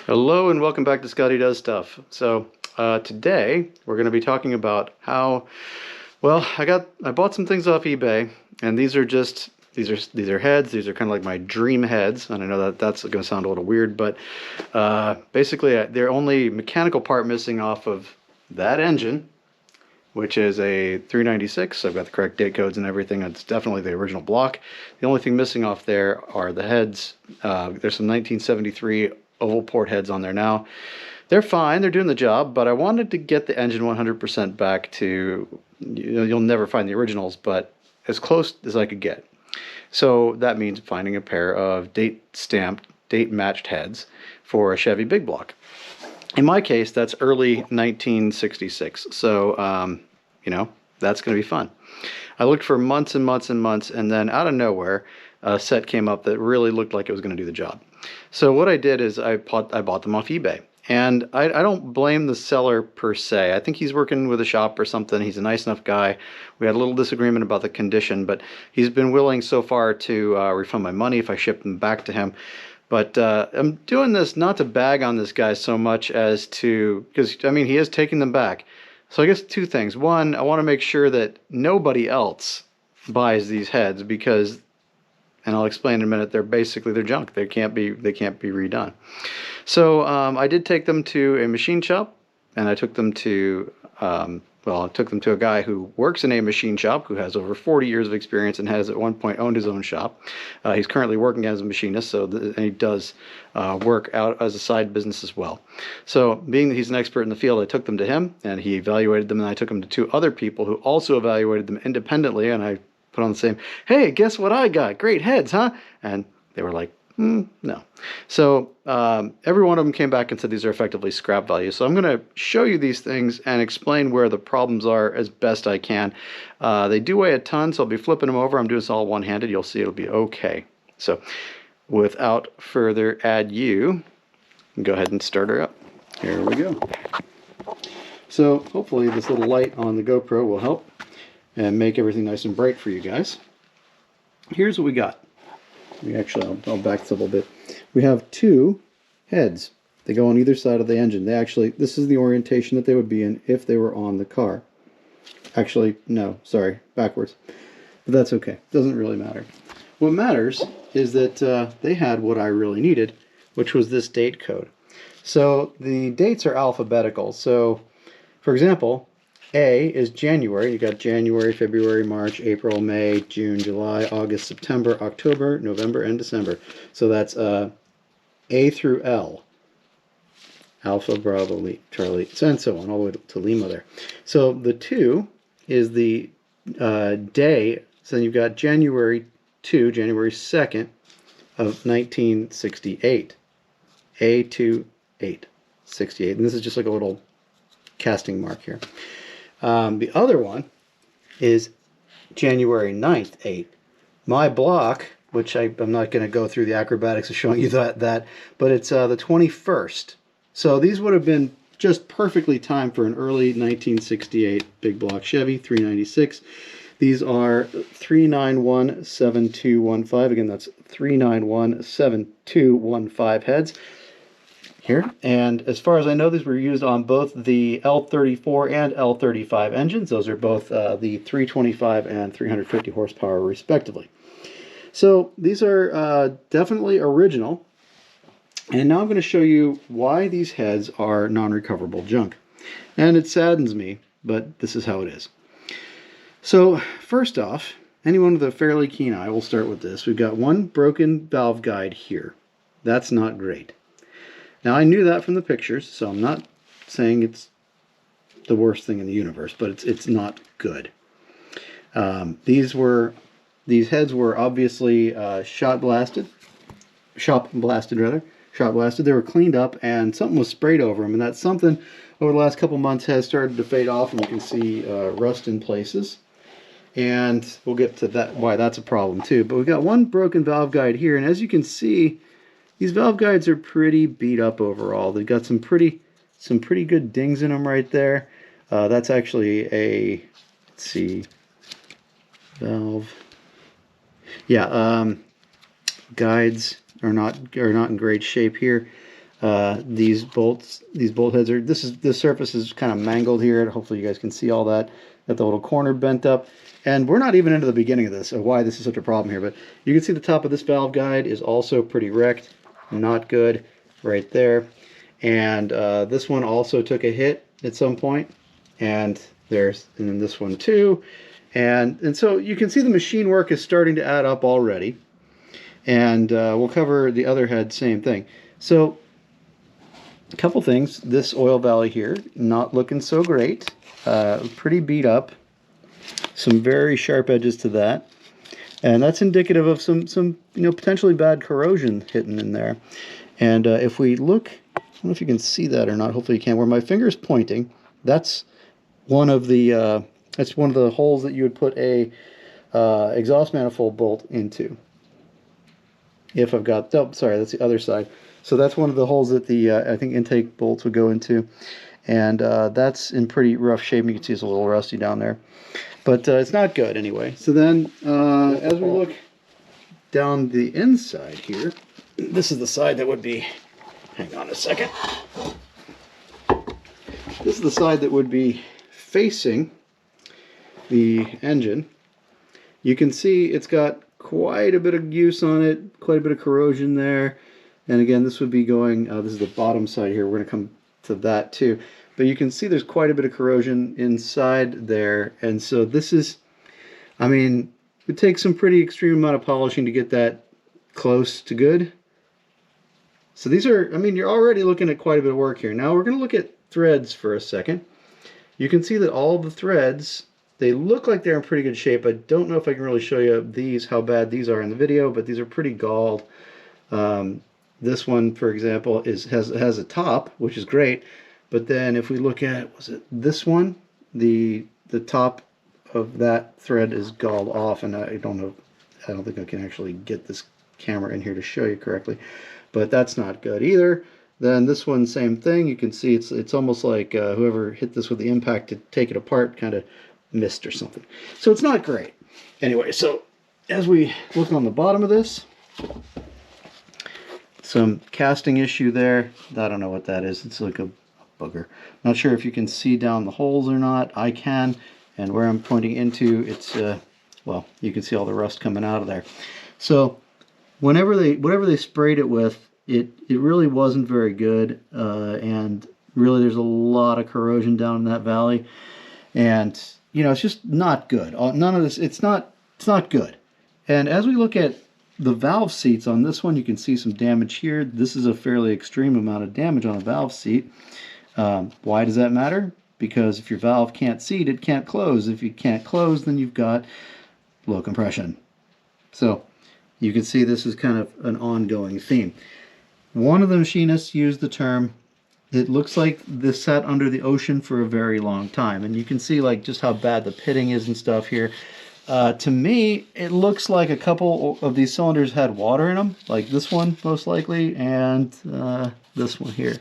Hello and welcome back to Scotty Does Stuff. Today we're going to be talking about how, I bought some things off eBay, and these are heads. These are kind of like my dream heads, and I know that that's going to sound a little weird, but basically they're only mechanical part missing off of that engine, which is a 396. I've got the correct date codes and everything. It's definitely the original block. The only thing missing off there are the heads. There's some 1973 oval port heads on there now. They're fine. They're doing the job, but I wanted to get the engine 100% back to, you'll never find the originals, but as close as I could get. So that means finding a pair of date-stamped, date-matched heads for a Chevy big block. In my case, that's early 1966, so, that's going to be fun. I looked for months and months and months, and then out of nowhere, a set came up that really looked like it was going to do the job. So what I did is I bought them off eBay. And I don't blame the seller per se. I think he's working with a shop or something. He's a nice enough guy. We had a little disagreement about the condition, but he's been willing so far to refund my money if I ship them back to him. But I'm doing this not to bag on this guy so much as to, because, I mean, he is taking them back. So I guess two things. One, I want to make sure that nobody else buys these heads because, and I'll explain in a minute, they're junk. They can't be redone. So I did take them to a machine shop, and I took them to a guy who works in a machine shop, who has over 40 years of experience and has at one point owned his own shop. He's currently working as a machinist, and he does work out as a side business as well. So being that he's an expert in the field, I took them to him, and he evaluated them, and I took them to two other people who also evaluated them independently, and I put on the same, hey, guess what I got? Great heads, huh? And they were like, no. So every one of them came back and said these are effectively scrap value. So I'm going to show you these things and explain where the problems are as best I can. They do weigh a ton, so I'll be flipping them over. I'm doing this all one-handed. You'll see it'll be okay. So without further ado, go ahead and start her up. Here we go. So hopefully this little light on the GoPro will help and make everything nice and bright for you guys. Here's what we got. I'll back this up a little bit. We have two heads. They go on either side of the engine. This is the orientation that they would be in if they were on the car. Actually, no, sorry, backwards. But that's okay. Doesn't really matter. What matters is that they had what I really needed, which was this date code. So the dates are alphabetical. So, for example, A is January. You got January, February, March, April, May, June, July, August, September, October, November, and December. So that's A through L. Alpha, Bravo, Charlie, and so on, all the way to Lima there. So the 2 is the day. So then you've got January 2, January 2nd of 1968. A28, 68. And this is just like a little casting mark here. The other one is January 9th, 8. My block, which I'm not going to go through the acrobatics of showing you that, but it's the 21st. So these would have been just perfectly timed for an early 1968 big block Chevy 396. These are 3917215. Again, that's 3917215 heads. Here, and as far as I know, these were used on both the L34 and L35 engines. Those are both the 325 and 350 horsepower respectively. So these are definitely original, and now I'm going to show you why these heads are non-recoverable junk. And it saddens me, but this is how it is. So first off, anyone with a fairly keen eye will start with this. We've got one broken valve guide here. That's not great. Now, I knew that from the pictures, so I'm not saying it's the worst thing in the universe, but it's not good. These heads were obviously shot blasted. They were cleaned up, and something was sprayed over them, and that something over the last couple months has started to fade off, and you can see rust in places. And we'll get to that, why that's a problem too. But we've got one broken valve guide here, and as you can see, these valve guides are pretty beat up overall. They've got some pretty good dings in them right there. That's actually a, let's see, valve. Yeah, guides are not in great shape here. These bolt heads are, this surface is kind of mangled here. Hopefully you guys can see all that. Got the little corner bent up. And we're not even into the beginning of this, of why this is such a problem here, but you can see the top of this valve guide is also pretty wrecked. Not good right there. And this one also took a hit at some point. And then this one too. And so you can see the machine work is starting to add up already. And we'll cover the other head, same thing. So a couple things. This oil valley here, not looking so great. Pretty beat up. Some very sharp edges to that. And that's indicative of some potentially bad corrosion hitting in there. And if we look, I don't know if you can see that or not, hopefully you can, where my finger's pointing, that's one of the holes that you would put a exhaust manifold bolt into. If I've got, oh, sorry, that's the other side. So that's one of the holes that the, I think, intake bolts would go into. And that's in pretty rough shape. You can see it's a little rusty down there. But it's not good anyway. So then, as we look down the inside here, this is the side that would be, hang on a second. This is the side that would be facing the engine. You can see it's got quite a bit of use on it, quite a bit of corrosion there. And again, this would be going, this is the bottom side here. We're going to come to that too. But you can see there's quite a bit of corrosion inside there. And so this is, I mean, it would take some pretty extreme amount of polishing to get that close to good. So these are, I mean, you're already looking at quite a bit of work here. Now we're going to look at threads for a second. You can see that all the threads, they look like they're in pretty good shape. I don't know if I can really show you these, how bad these are in the video, but these are pretty galled. This one, for example, has a top, which is great. But then if we look at, was it this one? The top of that thread is galled off, and I don't know, I don't think I can actually get this camera in here to show you correctly. But that's not good either. Then this one, same thing. You can see it's almost like whoever hit this with the impact to take it apart kind of missed or something. So it's not great. Anyway, so as we look on the bottom of this, some casting issue there. I don't know what that is. It's like a booger. Not sure if you can see down the holes or not. I can, and where I'm pointing into, it's well, you can see all the rust coming out of there. So whatever they sprayed it with, it really wasn't very good, and really there's a lot of corrosion down in that valley, and you know, it's just not good. None of this, it's not good. And as we look at the valve seats on this one, you can see some damage here. This is a fairly extreme amount of damage on a valve seat. Why does that matter? Because if your valve can't seat, it can't close. If you can't close, then you've got low compression. So you can see this is kind of an ongoing theme. One of the machinists used the term, it looks like this sat under the ocean for a very long time. And you can see like just how bad the pitting is and stuff here. To me, it looks like a couple of these cylinders had water in them, like this one most likely, and this one here.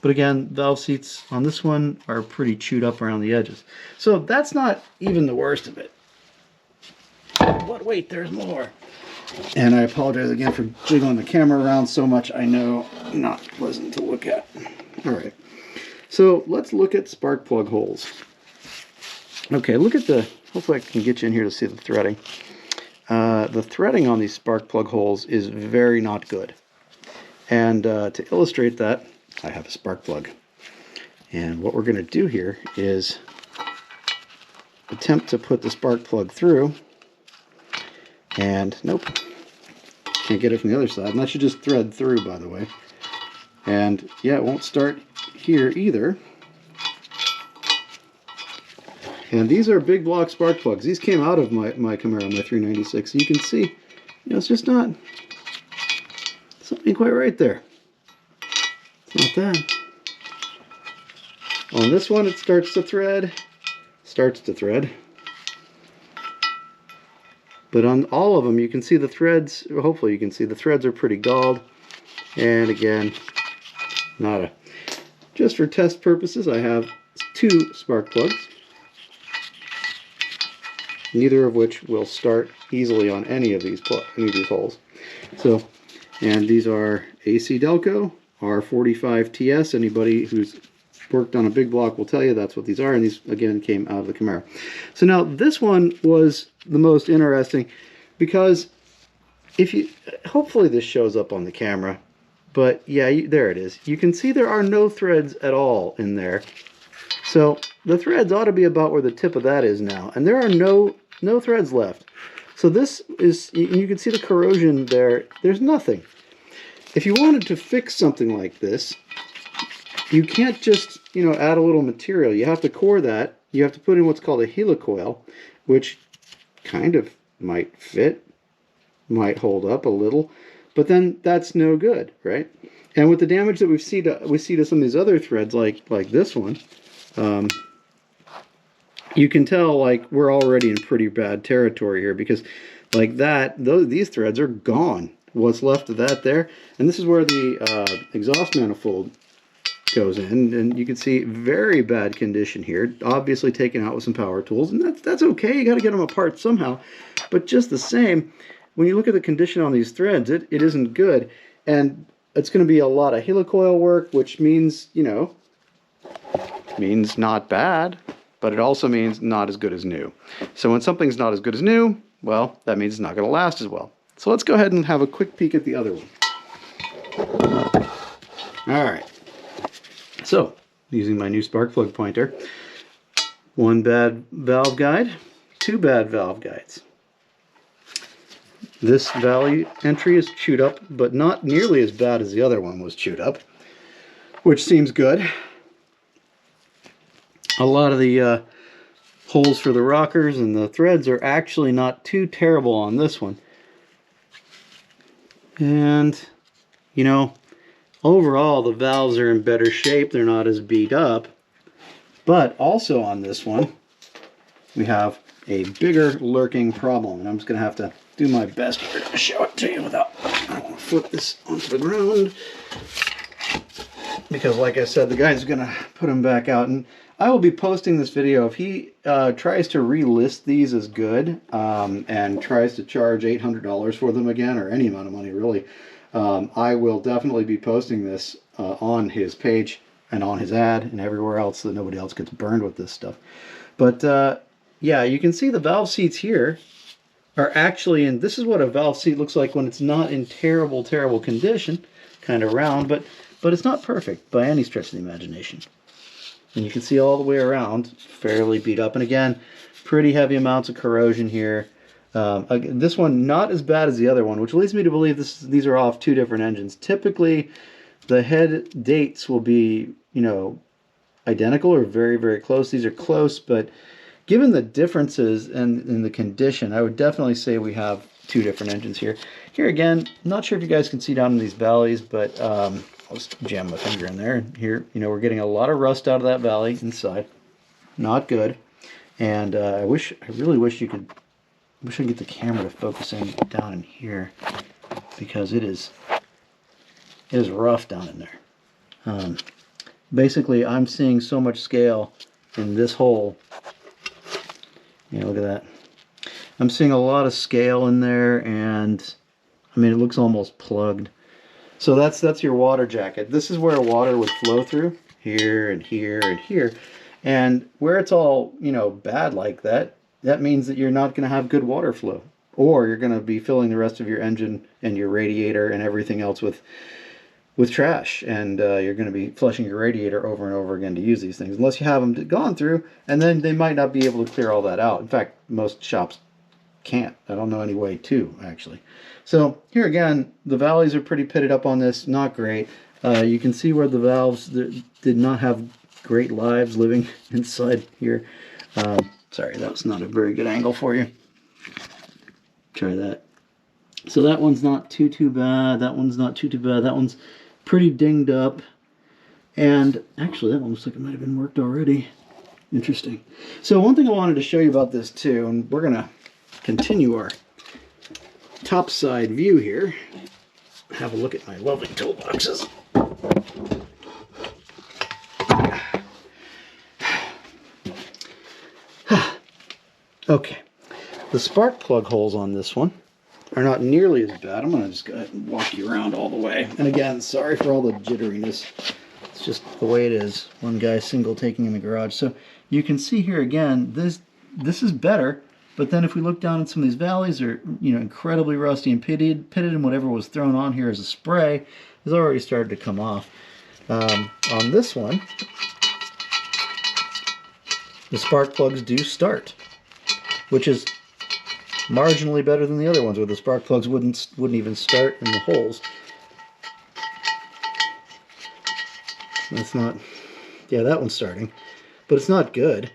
But again, valve seats on this one are pretty chewed up around the edges. So that's not even the worst of it. But wait, there's more. And I apologize again for jiggling the camera around so much. I know, not pleasant to look at. All right, so let's look at spark plug holes. Okay, look at the, hopefully I can get you in here to see the threading. The threading on these spark plug holes is very not good. And to illustrate that, I have a spark plug. And what we're going to do here is attempt to put the spark plug through. And nope, can't get it from the other side. And that should just thread through, by the way. And yeah, it won't start here either. And these are big block spark plugs. These came out of my Camaro, my 396. You can see, you know, it's just not, something quite right there. It's not that. On this one, it starts to thread. But on all of them, you can see the threads, hopefully you can see the threads are pretty galled. And again, nada. Just for test purposes, I have 2 spark plugs, neither of which will start easily on any of these holes. So, and these are AC Delco R45TS. Anybody who's worked on a big block will tell you that's what these are, and these again came out of the Camaro. So now this one was the most interesting because if you, hopefully this shows up on the camera, but yeah, there it is. You can see there are no threads at all in there. So the threads ought to be about where the tip of that is now, and there are no threads left. So this is, you can see the corrosion there. There's nothing. If you wanted to fix something like this, you can't just, add a little material. You have to core that. You have to put in what's called a helicoil, which kind of might fit, might hold up a little, but then that's no good, right? And with the damage that we see to some of these other threads, like this one, you can tell like we're already in pretty bad territory here, because like that, these threads are gone. What's left of that there, and this is where the exhaust manifold goes in, and you can see very bad condition here, obviously taken out with some power tools, and that's okay. You got to get them apart somehow, but just the same, when you look at the condition on these threads, it isn't good, and it's going to be a lot of helicoil work, which means means not bad, but it also means not as good as new. So when something's not as good as new, well, that means it's not going to last as well. So let's go ahead and have a quick peek at the other one. All right. So, using my new spark plug pointer, 1 bad valve guide, 2 bad valve guides. This valley entry is chewed up, but not nearly as bad as the other one was chewed up, which seems good. A lot of the holes for the rockers and the threads are actually not too terrible on this one. And, overall the valves are in better shape. They're not as beat up. But also on this one, we have a bigger lurking problem. And I'm just going to have to do my best here to show it to you without, I don't want to flip this onto the ground. Because like I said, the guy's going to put them back out. And I will be posting this video. If he tries to relist these as good and tries to charge $800 for them again, or any amount of money really, I will definitely be posting this on his page and on his ad and everywhere else so that nobody else gets burned with this stuff. But yeah, you can see the valve seats here are actually in, this is what a valve seat looks like when it's not in terrible condition, kind of round, but it's not perfect by any stretch of the imagination. And you can see all the way around, fairly beat up. And again, pretty heavy amounts of corrosion here. This one not as bad as the other one, which leads me to believe these are off 2 different engines. Typically, the head dates will be, identical or very close. These are close, but given the differences in the condition, I would definitely say we have 2 different engines here. Here again, I'm not sure if you guys can see down in these valleys, but I'll just jam my finger in there. Here, we're getting a lot of rust out of that valley inside. Not good. And I really wish I could get the camera to focus in down in here, because it is rough down in there. Basically, I'm seeing so much scale in this hole. Look at that. I'm seeing a lot of scale in there, and I mean, it looks almost plugged. So that's your water jacket. This is where water would flow through, here and here and here. And where it's all, bad like that, that means that you're not going to have good water flow. Or you're going to be filling the rest of your engine and your radiator and everything else with trash. And you're going to be flushing your radiator over and over again to use these things, unless you have them gone through, and then they might not be able to clear all that out. In fact, most shops can't. I don't know any way to, actually. So here again, the valleys are pretty pitted up on this, not great. You can see where the valves did not have great lives living inside here. Sorry, that was not a very good angle for you. Try that. So that one's not too bad. That one's not too bad. That one's pretty dinged up. And actually, that one looks like it might have been worked already. Interesting. So one thing I wanted to show you about this too, and we're going to continue our top side view here. Have a look at my lovely toolboxes. Okay, the spark plug holes on this one are not nearly as bad. I'm going to just go ahead and walk you around all the way. And again, sorry for all the jitteriness. It's just the way it is. One guy single taking in the garage. So you can see here again, this is better. But then if we look down in some of these valleys, they're incredibly rusty and pitted, and whatever was thrown on here as a spray has already started to come off. On this one, the spark plugs do start, which is marginally better than the other ones where the spark plugs wouldn't even start in the holes. That's not, yeah, that one's starting, but it's not good.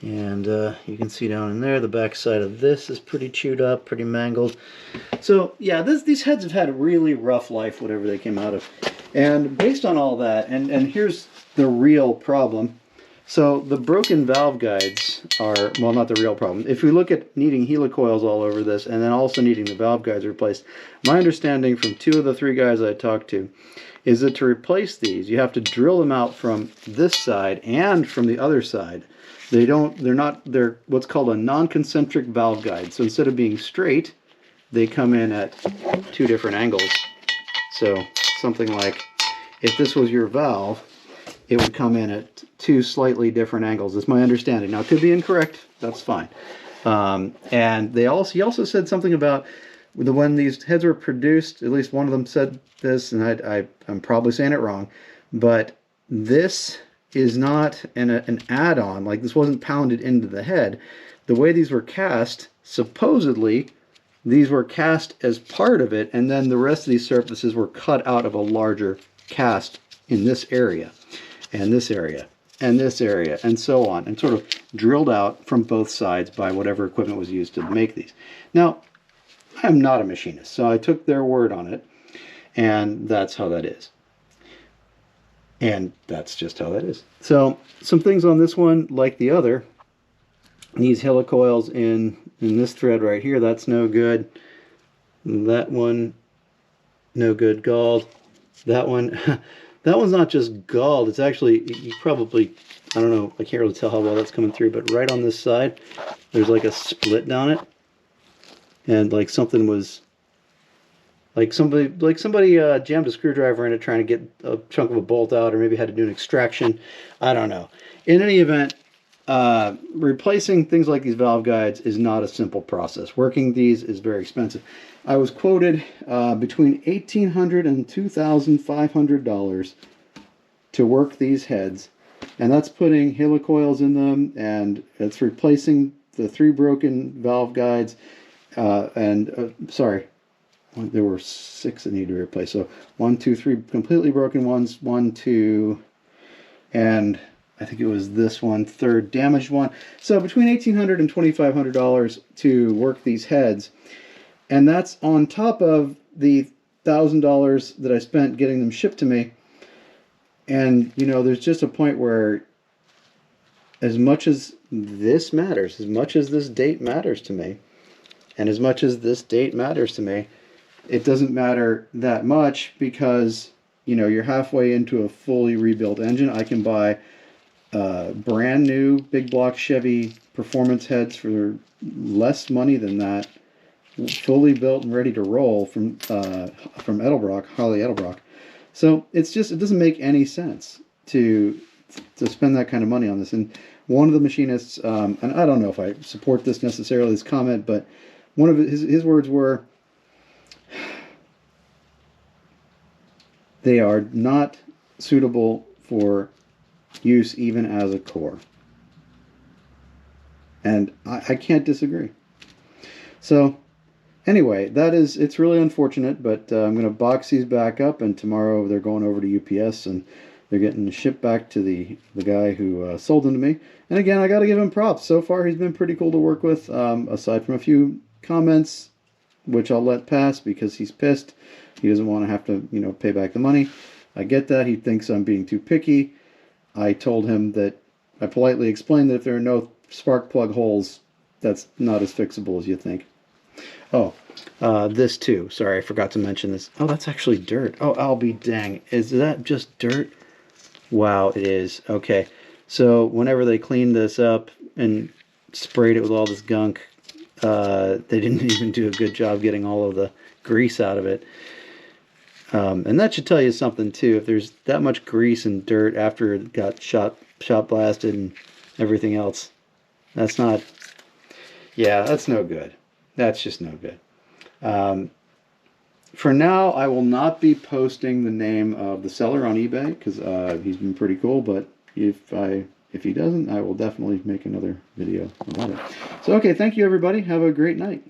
And you can see down in there, the back side of this is pretty chewed up, pretty mangled. So yeah, these heads have had a really rough life, whatever they came out of. And based on all that, and here's the real problem. So the broken valve guides are, well, not the real problem. If we look at needing helicoils all over this and then also needing the valve guides replaced, my understanding from 2 of the 3 guys I talked to is that to replace these, you have to drill them out from this side and from the other side. They're what's called a non-concentric valve guide. So instead of being straight, they come in at 2 different angles. So something like, if this was your valve, it would come in at 2 slightly different angles. That's my understanding. Now, it could be incorrect. That's fine. And he also said something about when these heads were produced, at least one of them said this, and I'm probably saying it wrong, but this is not an add-on. Like, this wasn't pounded into the head. The way these were cast, supposedly, these were cast as part of it, and then the rest of these surfaces were cut out of a larger cast in this area, and this area, and this area, and so on, and sort of drilled out from both sides by whatever equipment was used to make these. Now, I'm not a machinist, so I took their word on it, and that's how that is. And that's just how that is. So, some things on this one, like the other, these helicoils in this thread right here, that's no good. That one, no good, galled. That one, that one's not just galled, it's actually, you probably, I don't know, I can't really tell how well that's coming through, but right on this side, there's like a split down it. And like something was, like somebody jammed a screwdriver in it trying to get a chunk of a bolt out, or maybe had to do an extraction. I don't know. In any event, replacing things like these valve guides is not a simple process. Working these is very expensive. I was quoted between $1,800 and $2,500 to work these heads, and that's putting helicoils in them, and it's replacing the 3 broken valve guides, sorry, there were 6 that need to be replaced. So 1, 2, 3 completely broken ones, 1, 2, and I think it was this one, 3rd damaged one. So between $1,800 and $2,500 to work these heads, and that's on top of the $1,000 that I spent getting them shipped to me. And there's just a point where, as much as this matters, as much as this date matters to me, and as much as this date matters to me, it doesn't matter that much, because you're halfway into a fully rebuilt engine. I can buy brand new big block Chevy performance heads for less money than that, fully built and ready to roll from Edelbrock, Harley Edelbrock. So it doesn't make any sense to spend that kind of money on this. And one of the machinists, and I don't know if I support this necessarily, this comment, but one of his words were, they are not suitable for use even as a core. And I can't disagree. So anyway, it's really unfortunate, but I'm going to box these back up, and tomorrow they're going over to UPS, and they're getting shipped back to the guy who sold them to me. And again, I got to give him props. So far, he's been pretty cool to work with, aside from a few comments, which I'll let pass because he's pissed. He doesn't want to have to, pay back the money. I get that. He thinks I'm being too picky. I told him that, I politely explained that if there are no spark plug holes, that's not as fixable as you think. Oh, this too. Sorry, I forgot to mention this. Oh, that's actually dirt. Oh, I'll be dang. Is that just dirt? Wow, it is. Okay. So whenever they clean this up, and sprayed it with all this gunk. They didn't even do a good job getting all of the grease out of it. And that should tell you something too. If there's that much grease and dirt after it got shot blasted and everything else, that's not, yeah, that's no good. That's just no good. For now, I will not be posting the name of the seller on eBay because he's been pretty cool. But if he doesn't, I will definitely make another video about it. So, okay, thank you everybody. Have a great night.